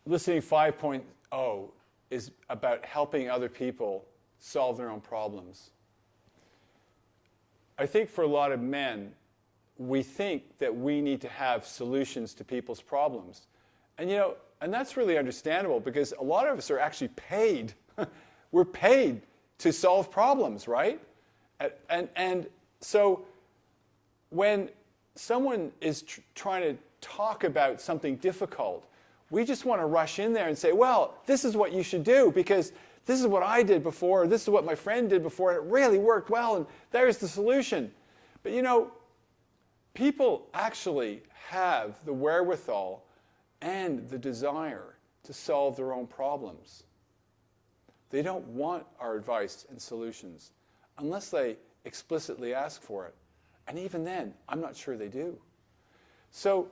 Listening 5.0 is about helping other people solve their own problems. I think for a lot of men, we think that we need to have solutions to people's problems. And and that's really understandable because a lot of us are actually paid. We're paid to solve problems, right? And so when someone is trying to talk about something difficult, we just want to rush in there and say, well, this is what you should do because this is what I did before, or this is what my friend did before, and it really worked well, and there's the solution. But people actually have the wherewithal and the desire to solve their own problems. They don't want our advice and solutions unless they explicitly ask for it. And even then, I'm not sure they do. So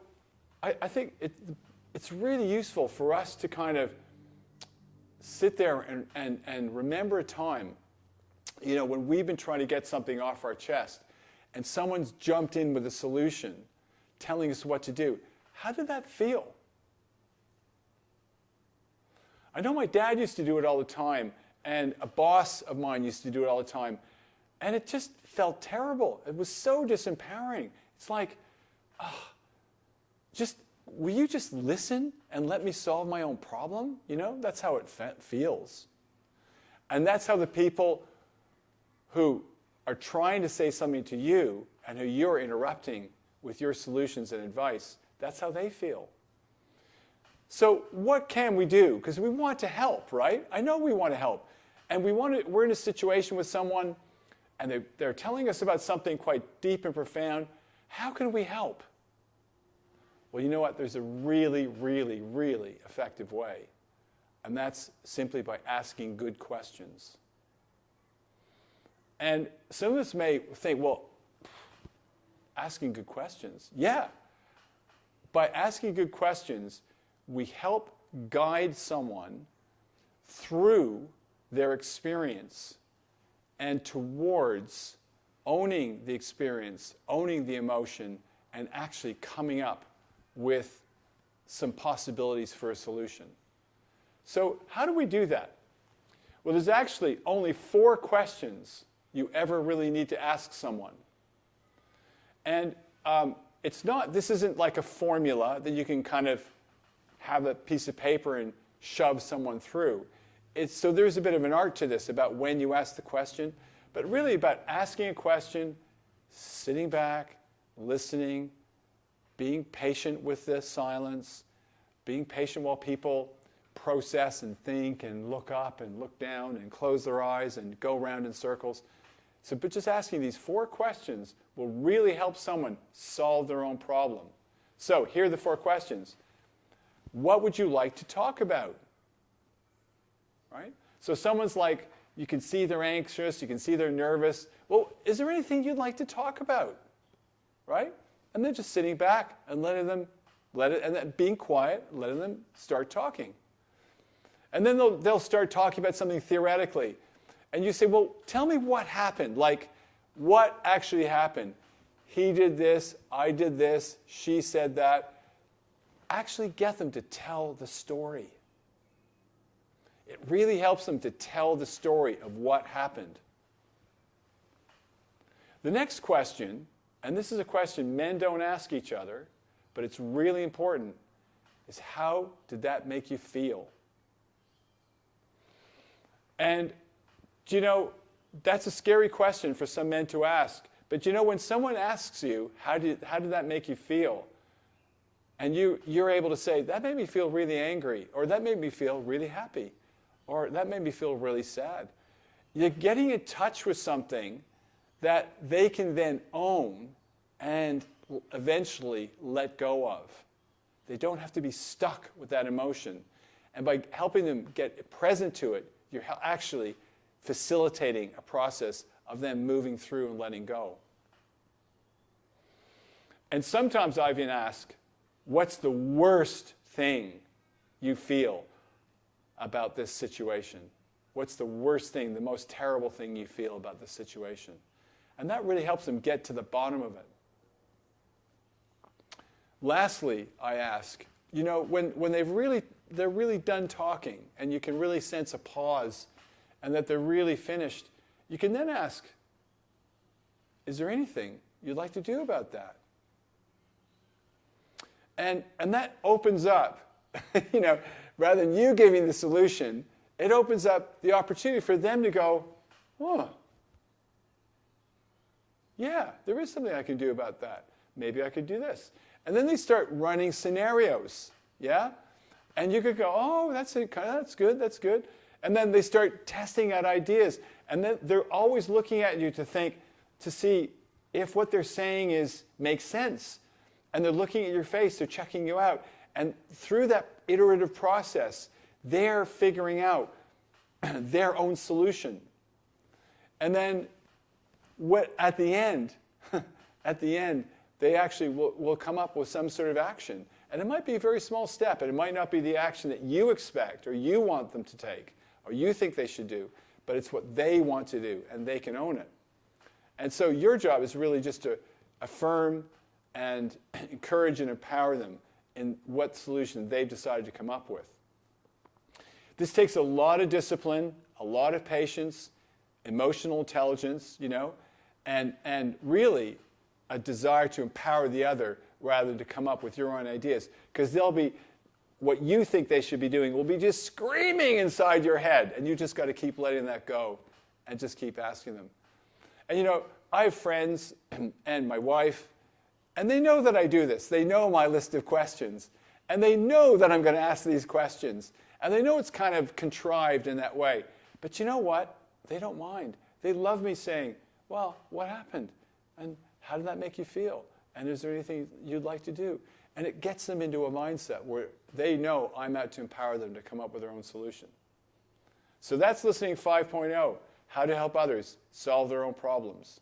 I think it's really useful for us to kind of sit there and remember a time, when we've been trying to get something off our chest and someone's jumped in with a solution, telling us what to do. How did that feel? I know my dad used to do it all the time, and a boss of mine used to do it all the time, and it just felt terrible. It was so disempowering. It's like, will you just listen and let me solve my own problem? That's how it feels. And that's how the people who are trying to say something to you and who you're interrupting with your solutions and advice, that's how they feel. So what can we do? Because we want to help, right? I know we want to help. And we're in a situation with someone and they're telling us about something quite deep and profound. How can we help? Well, you know what? There's a really, really, really effective way. And that's simply by asking good questions. And some of us may think, well, asking good questions. Yeah. By asking good questions, we help guide someone through their experience and towards owning the experience, owning the emotion, and actually coming up with some possibilities for a solution. So how do we do that? Well, there's actually only 4 questions you ever really need to ask someone. And this isn't like a formula that you can kind of have a piece of paper and shove someone through. So there's a bit of an art to this about when you ask the question, but really about asking a question, sitting back, listening, being patient with the silence, being patient while people process and think and look up and look down and close their eyes and go around in circles. But just asking these 4 questions will really help someone solve their own problem. So here are the 4 questions. What would you like to talk about? Right? So someone's like, you can see they're anxious, you can see they're nervous. Well, is there anything you'd like to talk about? Right? And then just sitting back and letting them, and then being quiet, letting them start talking. And then they'll start talking about something theoretically. And you say, well, tell me what happened. Like, what actually happened? He did this, I did this, she said that. Actually get them to tell the story. It really helps them to tell the story of what happened. The next question, and this is a question men don't ask each other, but it's really important, is how did that make you feel? And, that's a scary question for some men to ask. But when someone asks you, how did that make you feel? And you're able to say, that made me feel really angry, or that made me feel really happy, or that made me feel really sad. You're getting in touch with something that they can then own and eventually let go of. They don't have to be stuck with that emotion. And by helping them get present to it, you're actually facilitating a process of them moving through and letting go. And sometimes I even ask, what's the worst thing you feel about this situation? What's the worst thing, the most terrible thing you feel about this situation? And that really helps them get to the bottom of it. Lastly, I ask, you know, when they're really done talking, and you can really sense a pause, and that they're really finished, you can then ask, is there anything you'd like to do about that? And that opens up, you know, rather than you giving the solution, it opens up the opportunity for them to go, oh, yeah, there is something I can do about that. Maybe I could do this. And then they start running scenarios, yeah? And you could go, oh, that's good, that's good. And then they start testing out ideas. And then they're always looking at you to see if what they're saying makes sense. And they're looking at your face, they're checking you out. And through that iterative process, they're figuring out their own solution. And then at the end, they actually will come up with some sort of action. And it might be a very small step, and it might not be the action that you expect or you want them to take or you think they should do, but it's what they want to do, and they can own it. And so your job is really just to affirm and encourage and empower them in what solution they've decided to come up with. This takes a lot of discipline, a lot of patience, emotional intelligence, you know, and really a desire to empower the other rather than to come up with your own ideas. Because they'll be, what you think they should be doing will be just screaming inside your head, and you just got to keep letting that go and just keep asking them. And you know, I have friends and my wife, and they know that I do this. They know my list of questions, and they know that I'm going to ask these questions, and they know it's kind of contrived in that way. But you know what? They don't mind. They love me saying, well, what happened? And how did that make you feel? And is there anything you'd like to do? And it gets them into a mindset where they know I'm out to empower them to come up with their own solution. So that's Listening 5.0, how to help others solve their own problems.